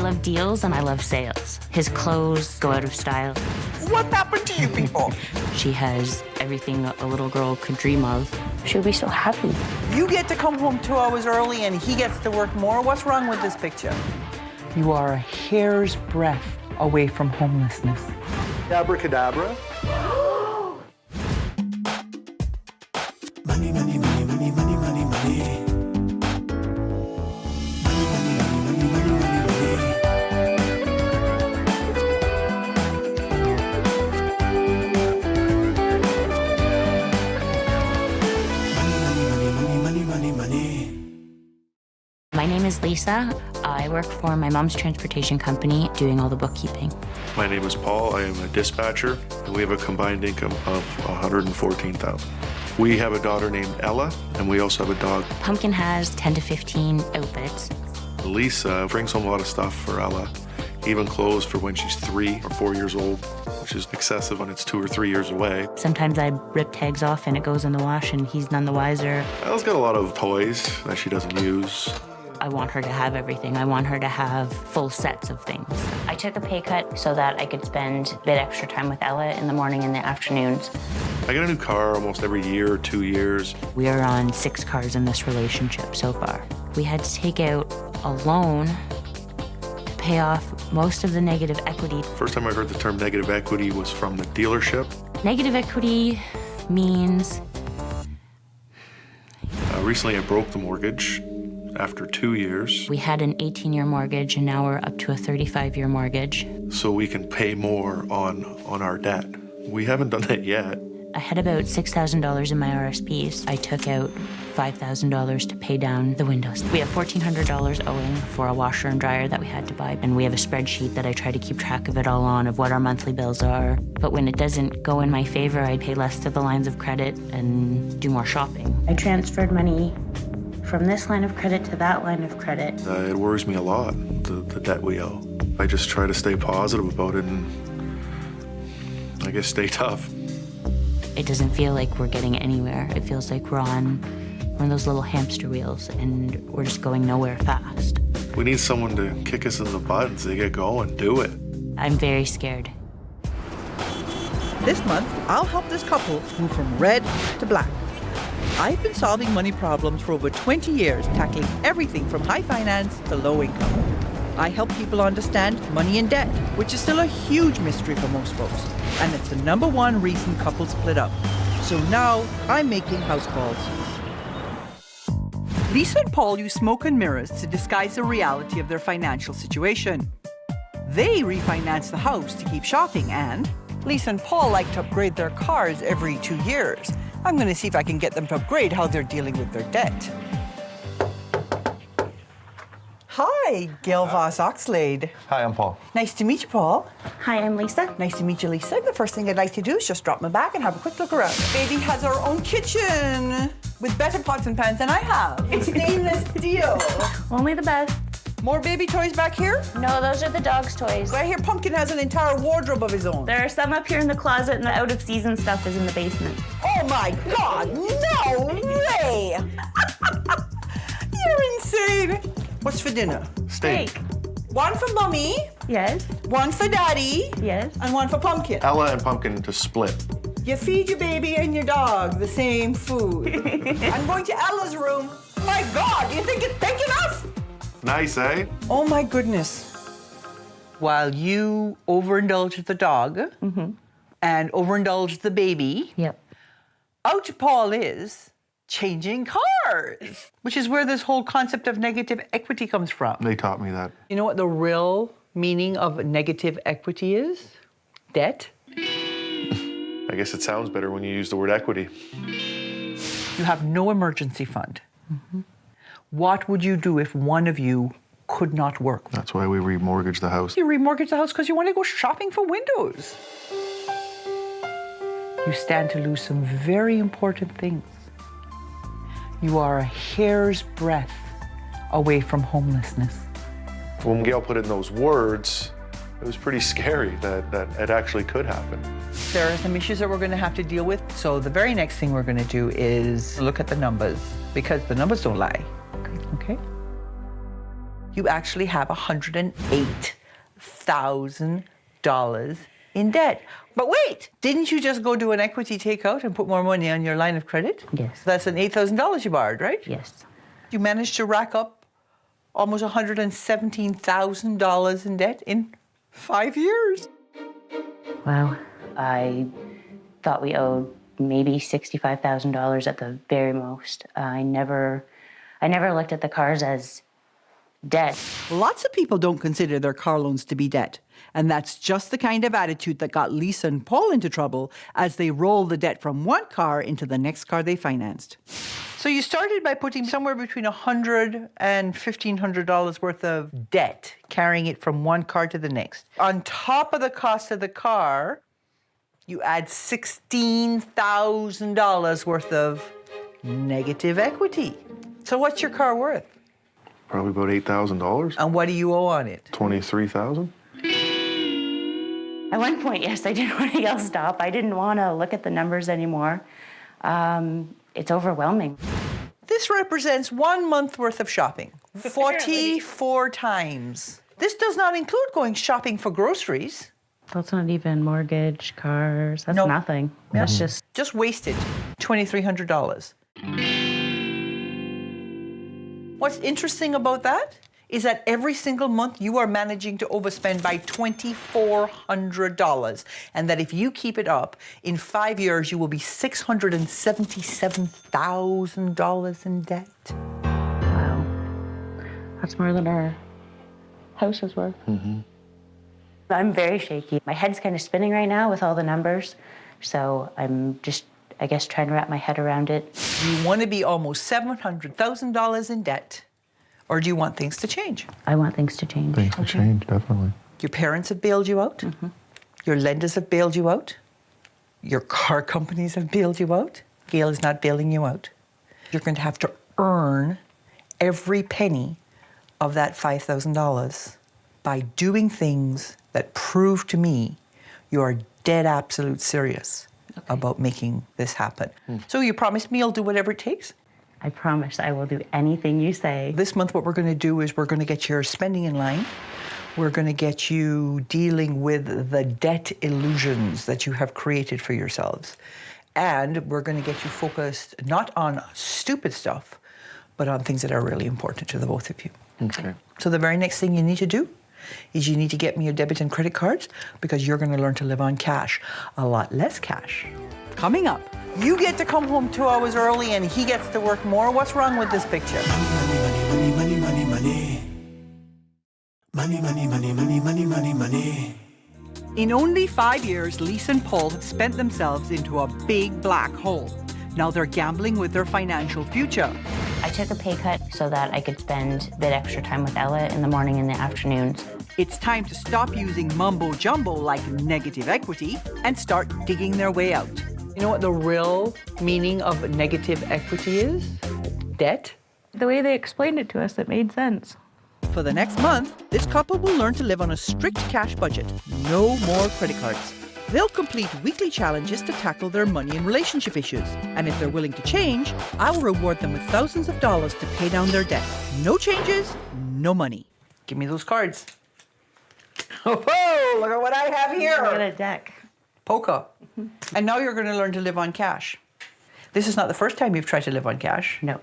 love deals and I love sales. His clothes go out of style. What happened to you people? She has everything a little girl could dream of. She would be so happy. You get to come home 2 hours early and he gets to work more. What's wrong with this picture? You are a hair's breadth away from homelessness. Abracadabra. Money, money, money, money, money, money, money. My name is Lisa. I work for my mom's transportation company doing all the bookkeeping. My name is Paul. I am a dispatcher, and we have a combined income of $114,000. We have a daughter named Ella, and we also have a dog. Pumpkin has 10 to 15 outfits. Lisa brings home a lot of stuff for Ella, even clothes for when she's 3 or 4 years old, which is excessive when it's 2 or 3 years away. Sometimes I rip tags off and it goes in the wash and he's none the wiser. Ella's got a lot of toys that she doesn't use. I want her to have everything. I want her to have full sets of things. I took a pay cut so that I could spend a bit extra time with Ella in the morning and the afternoons. I get a new car almost every year or 2 years. We are on 6 cars in this relationship so far. We had to take out a loan to pay off most of the negative equity. First time I heard the term negative equity was from the dealership. Negative equity means... Recently I broke the mortgage after 2 years. We had an 18-year mortgage and now we're up to a 35-year mortgage. So we can pay more on our debt. We haven't done that yet. I had about $6,000 in my RSPs. I took out $5,000 to pay down the windows. We have $1,400 owing for a washer and dryer that we had to buy. And we have a spreadsheet that I try to keep track of it all on, of what our monthly bills are. But when it doesn't go in my favor, I pay less to the lines of credit and do more shopping. I transferred money from this line of credit to that line of credit. It worries me a lot, the debt we owe. I just try to stay positive about it and I guess stay tough. It doesn't feel like we're getting anywhere. It feels like we're on one of those little hamster wheels and we're just going nowhere fast. We need someone to kick us in the butt and say, get going, do it. I'm very scared. This month, I'll help this couple move from red to black. I've been solving money problems for over 20 years, tackling everything from high finance to low income. I help people understand money and debt, which is still a huge mystery for most folks. And it's the #1 reason couples split up. So now I'm making house calls. Lisa and Paul use smoke and mirrors to disguise the reality of their financial situation. They refinance the house to keep shopping, and Lisa and Paul like to upgrade their cars every 2 years. I'm going to see if I can get them to upgrade how they're dealing with their debt. Hi, Gail Voss Oxlade. Hi, I'm Paul. Nice to meet you, Paul. Hi, I'm Lisa. Nice to meet you, Lisa. The first thing I'd like to do is just drop my bag and have a quick look around. Baby has her own kitchen with better pots and pans than I have. It's stainless steel. Only the best. More baby toys back here? No, those are the dog's toys. I hear Pumpkin has an entire wardrobe of his own. There are some up here in the closet and the out-of-season stuff is in the basement. Oh my God, no way! You're insane. What's for dinner? Steak. One for Mommy, Yes. one for Daddy, Yes. and one for Pumpkin. Ella and Pumpkin to split. You feed your baby and your dog the same food. I'm going to Ella's room. My God, you think it's big enough? Nice, eh? Oh my goodness. While you overindulge the dog and overindulge the baby, Yep. out Paul is changing cars, which is where this whole concept of negative equity comes from. They taught me that. You know what the real meaning of negative equity is? Debt. I guess it sounds better when you use the word equity. You have no emergency fund. What would you do if one of you could not work? That's why we remortgaged the house. You remortgage the house because you want to go shopping for windows. You stand to lose some very important things. You are a hair's breadth away from homelessness. When Gail put in those words, it was pretty scary that it actually could happen. There are some issues that we're going to have to deal with. So the very next thing we're going to do is look at the numbers, because the numbers don't lie. Okay? you actually have $108,000 in debt. But wait, didn't you just go do an equity takeout and put more money on your line of credit? Yes. So that's an $8,000 you borrowed, right? Yes. You managed to rack up almost $117,000 in debt in 5 years. Wow. I thought we owed maybe $65,000 at the very most. I never looked at the cars as debt. Lots of people don't consider their car loans to be debt. And that's just the kind of attitude that got Lisa and Paul into trouble as they rolled the debt from one car into the next car they financed. So you started by putting somewhere between $100 and $1,500 worth of debt, carrying it from one car to the next. On top of the cost of the car, you add $16,000 worth of negative equity. So what's your car worth? Probably about $8,000. And what do you owe on it? $23,000. At one point, yes, I didn't want to yell stop. I didn't want to look at the numbers anymore. It's overwhelming. This represents 1 month worth of shopping, 44 times. This does not include going shopping for groceries. That's not even mortgage, cars. That's No. nothing. That's Just wasted $2,300. What's interesting about that is that every single month you are managing to overspend by $2,400. And that if you keep it up, in 5 years, you will be $677,000 in debt. wow. That's more than our house is worth. I'm very shaky. My head's kind of spinning right now with all the numbers. So I'm just, I guess, trying to wrap my head around it. You want to be almost $700,000 in debt, or do you want things to change? I want things to change. Things have changed, definitely. Your parents have bailed you out. Your lenders have bailed you out. Your car companies have bailed you out. Gail is not bailing you out. You're going to have to earn every penny of that $5,000 by doing things that prove to me you are dead absolute serious about making this happen. So you promised me you'll do whatever it takes? I promise I will do anything you say. This month, what we're going to do is we're going to get your spending in line. We're going to get you dealing with the debt illusions that you have created for yourselves. And we're going to get you focused not on stupid stuff, but on things that are really important to the both of you. Okay. So the very next thing you need to do is you need to get me your debit and credit cards because you're going to learn to live on cash, a lot less cash. Coming up, you get to come home 2 hours early and he gets to work more. What's wrong with this picture? Money, money, money, money. Money, money, money, money, money, money, money. In only 5 years, Lisa and Paul have spent themselves into a big black hole. Now they're gambling with their financial future. I took a pay cut so that I could spend a bit extra time with Ella in the morning and the afternoons. It's time to stop using mumbo jumbo like negative equity and start digging their way out. You know what the real meaning of negative equity is? Debt. The way they explained it to us, it made sense. For the next month, this couple will learn to live on a strict cash budget. No more credit cards. They'll complete weekly challenges to tackle their money and relationship issues. And if they're willing to change, I'll reward them with thousands of dollars to pay down their debt. No changes, no money. Give me those cards. Oh, look at what I have Look at here. a deck. Polka. And now you're going to learn to live on cash. This is not the first time you've tried to live on cash. No.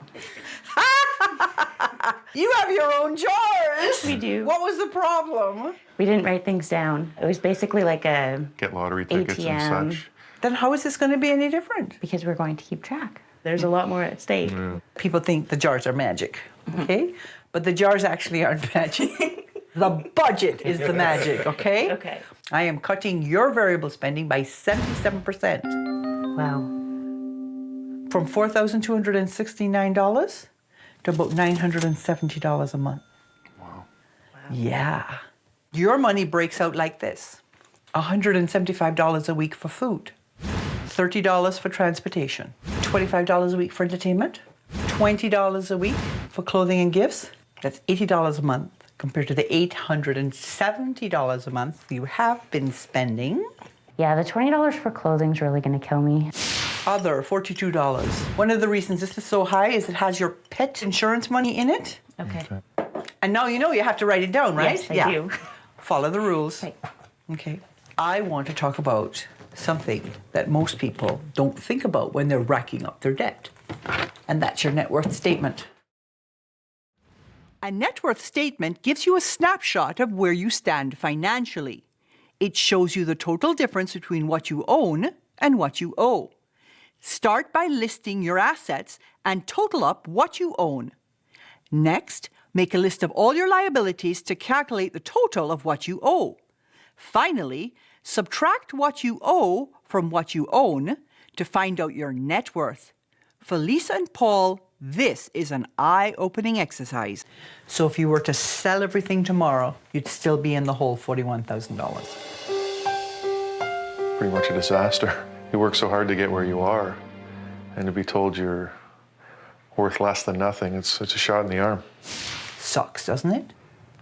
You have your own jars. We do. What was the problem? We didn't write things down. It was basically like a Get lottery tickets ATM. and such. Then how is this going to be any different? because we're going to keep track. There's a lot more at stake. People think the jars are magic, okay? But the jars actually aren't magic. The budget is the magic, okay? Okay. I am cutting your variable spending by 77%. Wow. From $4,269 to about $970 a month. Wow. Yeah. Your money breaks out like this. $175 a week for food, $30 for transportation, $25 a week for entertainment, $20 a week for clothing and gifts. That's $80 a month compared to the $870 a month you have been spending. Yeah, the $20 for clothing's really going to kill me. Other, $42. One of the reasons this is so high is it has your pet insurance money in it. Okay. And now you know you have to write it down, right? Yes, I do. Follow the rules. Right. Okay. I want to talk about something that most people don't think about when they're racking up their debt. And that's your net worth statement. A net worth statement gives you a snapshot of where you stand financially. It shows you the total difference between what you own and what you owe. Start by listing your assets and total up what you own. Next, make a list of all your liabilities to calculate the total of what you owe. Finally, subtract what you owe from what you own to find out your net worth. For Lisa and Paul, this is an eye-opening exercise. So if you were to sell everything tomorrow, you'd still be in the hole $41,000. Pretty much a disaster. You work so hard to get where you are, and to be told you're worth less than nothing, it's a shot in the arm. Sucks, doesn't it?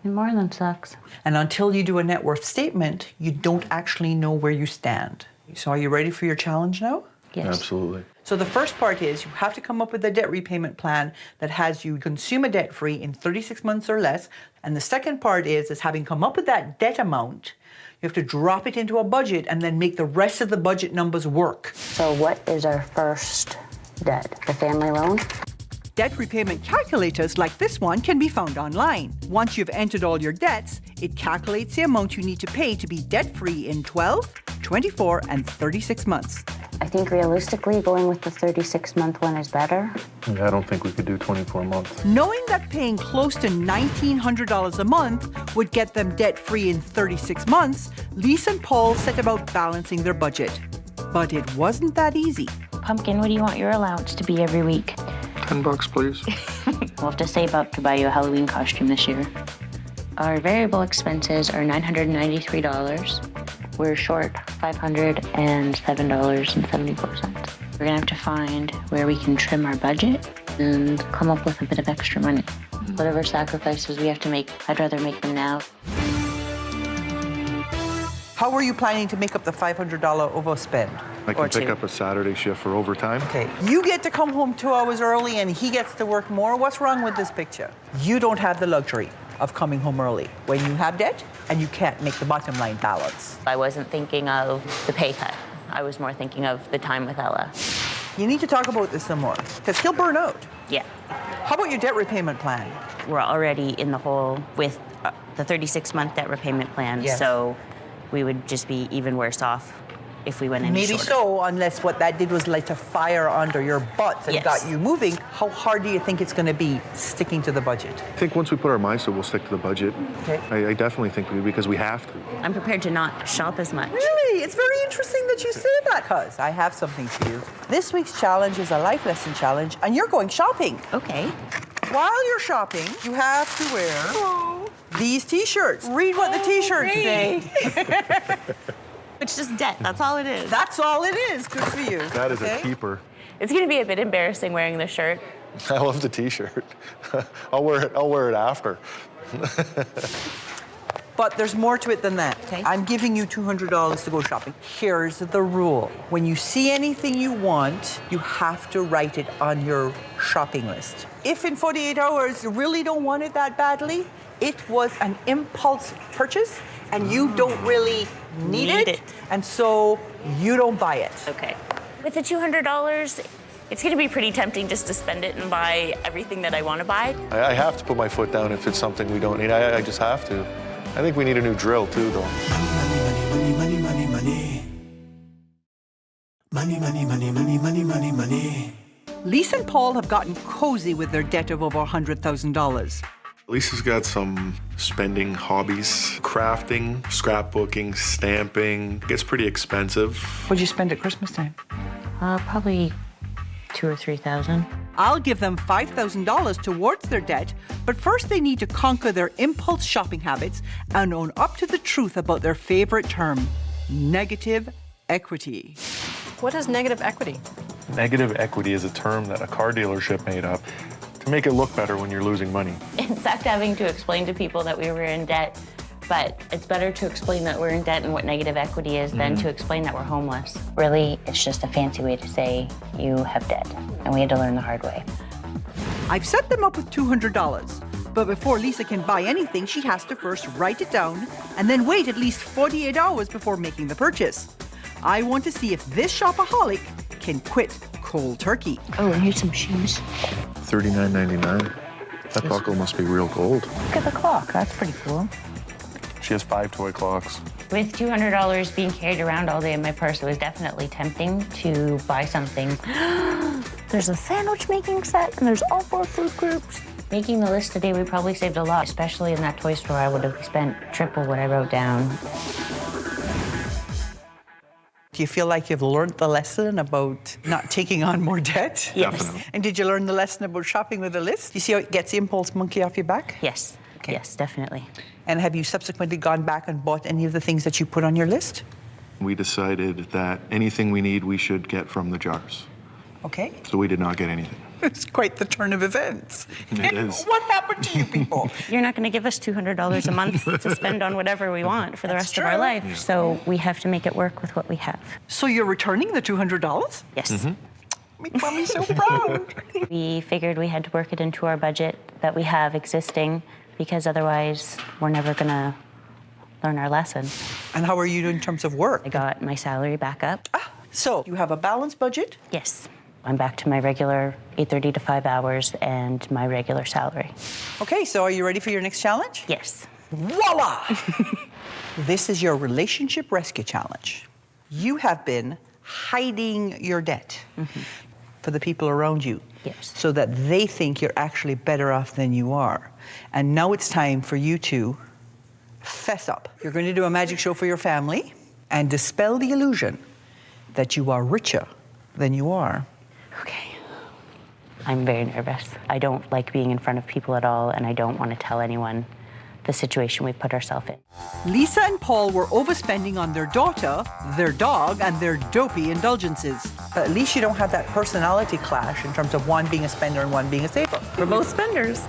It more than sucks. And until you do a net worth statement, you don't actually know where you stand. So are you ready for your challenge now? Yes. Absolutely. So the first part is you have to come up with a debt repayment plan that has you consume a debt free in 36 months or less. And the second part is having come up with that debt amount, you have to drop it into a budget and then make the rest of the budget numbers work. So what is our first debt? The family loan? Debt repayment calculators like this one can be found online. Once you've entered all your debts, it calculates the amount you need to pay to be debt-free in 12, 24, and 36 months. I think realistically going with the 36-month one is better. Yeah, I don't think we could do 24 months. Knowing that paying close to $1,900 a month would get them debt-free in 36 months, Lisa and Paul set about balancing their budget. But it wasn't that easy. Pumpkin, what do you want your allowance to be every week? $10, please. We'll have to save up to buy you a Halloween costume this year. Our variable expenses are $993. We're short $507.74. We're gonna have to find where we can trim our budget and come up with a bit of extra money. Whatever sacrifices we have to make, I'd rather make them now. How were you planning to make up the $500 overspend? I can Or pick two. up a Saturday shift for overtime. Okay, you get to come home 2 hours early and he gets to work more. What's wrong with this picture? You don't have the luxury of coming home early when you have debt and you can't make the bottom line balance. I wasn't thinking of the pay cut. I was more thinking of the time with Ella. You need to talk about this some more because he'll burn out. Yeah, How about your debt repayment plan? we're already in the hole with the 36-month debt repayment plan, Yes. so we would just be even worse off if we went any Maybe shorter. so, unless what that did was light a fire under your butts and Yes. got you moving. How hard do you think it's going to be sticking to the budget? I think once we put our minds to it, we'll stick to the budget. Okay. I definitely think we do because we have to. I'm prepared to not shop as much. Really? It's very interesting that you say that, because I have something for you. This week's challenge is a life lesson challenge, and you're going shopping. Okay. While you're shopping, you have to wear these T-shirts. Read what the T-shirts say. It's just debt. That's all it is. That's all it is. Good for you. That is okay? a keeper. It's going to be a bit embarrassing wearing the shirt. I love the T-shirt. I'll wear it after. But there's more to it than that. Okay. I'm giving you $200 to go shopping. Here's the rule. When you see anything you want, you have to write it on your shopping list. If in 48 hours you really don't want it that badly, it was an impulse purchase and you don't really need it, and so you don't buy it. Okay. With the $200, it's going to be pretty tempting just to spend it and buy everything that I want to buy. I have to put my foot down if it's something we don't need. I just have to. I think we need a new drill too, though. Money, money, money, money, money. Money, money, money, money, money, money, money. Lisa and Paul have gotten cozy with their debt of over $100,000. Lisa's got some spending hobbies, crafting, scrapbooking, stamping. It gets pretty expensive. What'd you spend at Christmas time? Probably $2,000 or $3,000. I'll give them $5,000 towards their debt, but first they need to conquer their impulse shopping habits and own up to the truth about their favorite term, negative equity. What is negative equity? Negative equity is a term that a car dealership made up to make it look better when you're losing money. It sucked having to explain to people that we were in debt, but it's better to explain that we're in debt and what negative equity is than to explain that we're homeless. Really, it's just a fancy way to say you have debt, and we had to learn the hard way. I've set them up with $200. But before Lisa can buy anything, she has to first write it down and then wait at least 48 hours before making the purchase. I want to see if this shopaholic can quit cold turkey. Oh, and here's some shoes. $39.99. That buckle must be real gold. Look at the clock. That's pretty cool. She has 5 toy clocks. With $200 being carried around all day in my purse, it was definitely tempting to buy something. There's a sandwich making set, and there's all 4 food groups. Making the list today, we probably saved a lot, especially in that toy store. I would have spent triple what I wrote down. Do you feel like you've learned the lesson about not taking on more debt? Yes. Definitely. And did you learn the lesson about shopping with a list? You see how it gets the impulse monkey off your back? Yes. Okay. Yes, definitely. And have you subsequently gone back and bought any of the things that you put on your list? We decided that anything we need, we should get from the jars. Okay. So we did not get anything. It's quite the turn of events. It is. What happened to you people? You're not going to give us $200 a month to spend on whatever we want for the rest of our life. Yeah. So we have to make it work with what we have. So you're returning the $200? Yes. Make mommy so proud. We figured we had to work it into our budget that we have existing, because otherwise we're never going to learn our lesson. And how are you doing in terms of work? I got my salary back up. So you have a balanced budget? Yes. I'm back to my regular 8:30 to 5 hours and my regular salary. Okay, so are you ready for your next challenge? Yes. Voila! This is your relationship rescue challenge. You have been hiding your debt for the people around you. Yes. So that they think you're actually better off than you are. And now it's time for you to fess up. You're going to do a magic show for your family and dispel the illusion that you are richer than you are. Okay. I'm very nervous. I don't like being in front of people at all, and I don't want to tell anyone the situation we put ourselves in. Lisa and Paul were overspending on their daughter, their dog, and their dopey indulgences. At least you don't have that personality clash in terms of one being a spender and one being a saver. We're both spenders.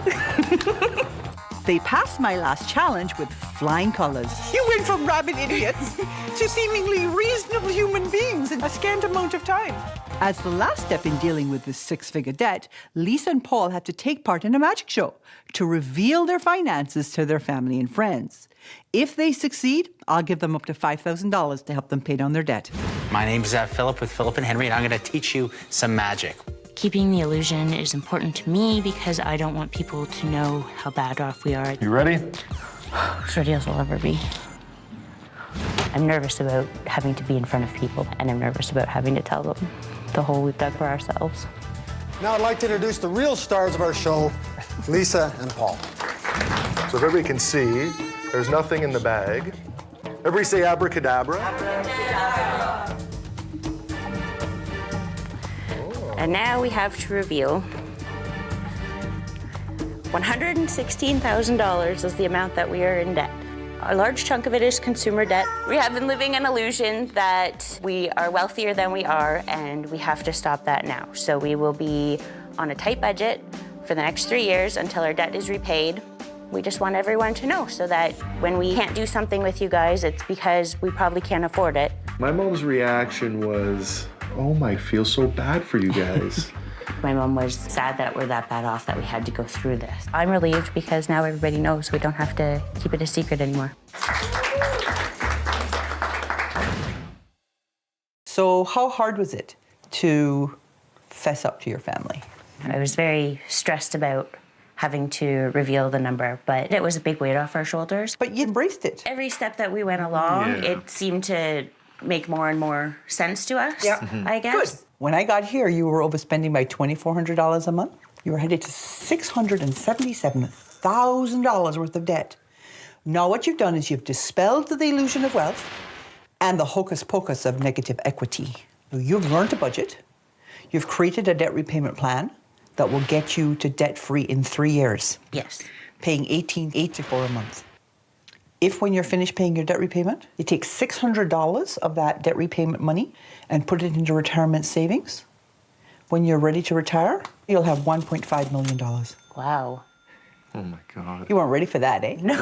They passed my last challenge with flying colors. You went from rabid idiots to seemingly reasonable human beings in a scant amount of time. As the last step in dealing with this 6-figure debt, Lisa and Paul had to take part in a magic show to reveal their finances to their family and friends. If they succeed, I'll give them up to $5,000 to help them pay down their debt. My name's Philip with Philip and Henry, and I'm going to teach you some magic. Keeping the illusion is important to me because I don't want people to know how bad off we are. You ready? As ready as I'll ever be. I'm nervous about having to be in front of people, and I'm nervous about having to tell them the hole we've dug for ourselves. Now I'd like to introduce the real stars of our show, Lisa and Paul. So if everybody can see, there's nothing in the bag. Everybody say abracadabra. And now we have to reveal $116,000 is the amount that we are in debt. A large chunk of it is consumer debt. We have been living an illusion that we are wealthier than we are, and we have to stop that now. So we will be on a tight budget for the next 3 years until our debt is repaid. We just want everyone to know so that when we can't do something with you guys, it's because we probably can't afford it. My mom's reaction was, oh I feel so bad for you guys. My mom was sad that we're that bad off that we had to go through this. I'm relieved because now everybody knows we don't have to keep it a secret anymore. So how hard was it to fess up to your family? I was very stressed about having to reveal the number, but it was a big weight off our shoulders. But you embraced it. Every step that we went along, Yeah. it seemed to make more and more sense to us, I guess. Good. When I got here, you were overspending by $2,400 a month. You were headed to $677,000 worth of debt. Now what you've done is you've dispelled the illusion of wealth and the hocus pocus of negative equity. You've learned a budget. You've created a debt repayment plan that will get you to debt-free in 3 years, Yes. paying $1,884 a month. If when you're finished paying your debt repayment, you take $600 of that debt repayment money and put it into retirement savings, when you're ready to retire, you'll have $1.5 million. Wow. Oh my God. You weren't ready for that, eh? No.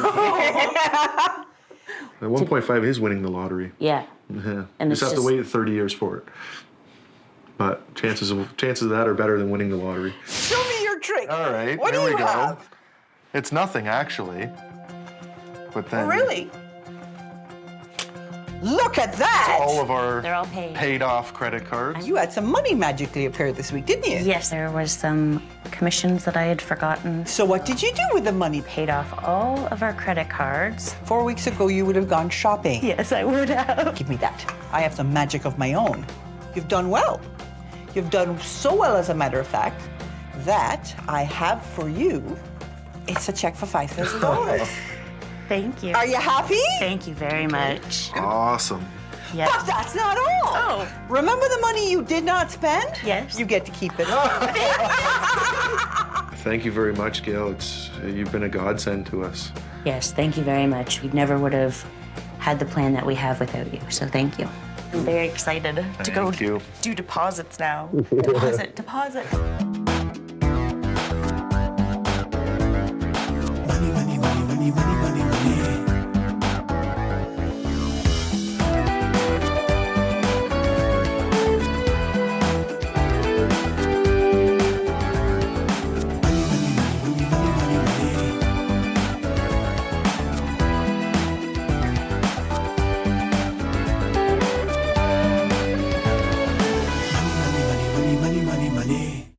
At 1.5 is winning the lottery. Yeah. Yeah. And You it's just have to just- wait 30 years for it. But chances of that are better than winning the lottery. Show me your trick. All right, What here do we you go. have? It's nothing, actually. But then... Oh, really? Look at that! All of our They're all paid off credit cards. You had some money magically appear this week, didn't you? Yes, there was some commissions that I had forgotten. So what did you do with the money? Paid off all of our credit cards. 4 weeks ago, you would have gone shopping. Yes, I would have. Give me that. I have some magic of my own. You've done well. You've done so well, as a matter of fact, that I have for you, it's a check for $5,000. Thank you. Are you happy? Thank you very much. Awesome. Yes. But that's not all. Oh. Remember the money you did not spend? Yes. You get to keep it. Thank you very much, Gail. You've been a godsend to us. Yes, thank you very much. We never would have had the plan that we have without you, so thank you. I'm very excited to go Thank you. do deposits now. Deposit. Money, money, money, money, money, money, money. Money, money, money, money, money, money, money. Money, money, money, money, money, money.